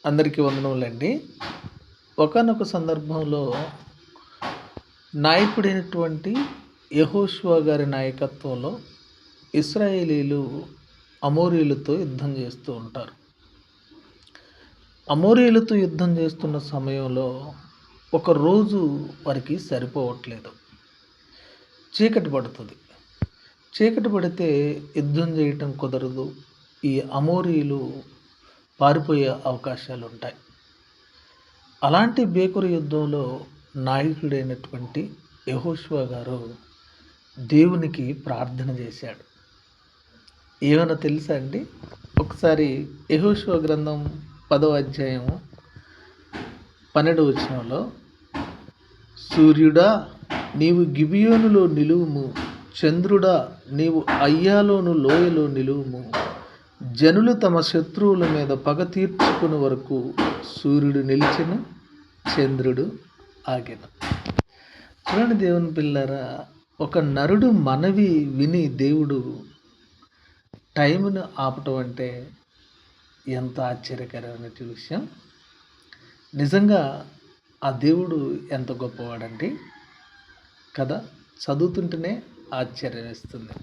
అందరికీ వందనములండి. ఒకానొక సందర్భంలో నాయకుడైనటువంటి యెహోషువ గారి నాయకత్వంలో ఇశ్రాయేలీయులు అమోరీయులతో యుద్ధం చేస్తూ ఉంటారు. అమోరీయులతో యుద్ధం చేస్తున్న సమయంలో ఒకరోజు వారికి సరిపోవట్లేదు. చీకటి పడుతుంది. చీకటి పడితే యుద్ధం చేయటం కుదరదు. ఈ అమోరీయులు పారిపోయే అవకాశాలుంటాయి. అలాంటి భీకర యుద్ధంలో నాయకుడైనటువంటి యెహోషువ గారు దేవునికి ప్రార్థన చేశాడు. ఏమన్నా తెలుసా అండి? ఒకసారి యెహోషువ గ్రంథం 10వ అధ్యాయం 12వ వచనంలో, సూర్యుడా నీవు గిబియోనులో నిలువుము, చంద్రుడా నీవు అయ్యాలోను లోయలో నిలువుము, జనులు తమ శత్రువుల మీద పగ తీర్చుకుని వరకు సూర్యుడు నిలిచెను, చంద్రుడు ఆగెను. చూడండి దేవుని పిల్లారా, ఒక నరుడు మనవి విని దేవుడు టైంను ఆపటం అంటే ఎంత ఆశ్చర్యకరమైన విషయం. నిజంగా ఆ దేవుడు ఎంత గొప్పవాడండి కదా. చదువుతుంటేనే ఆశ్చర్యం వేస్తుంది.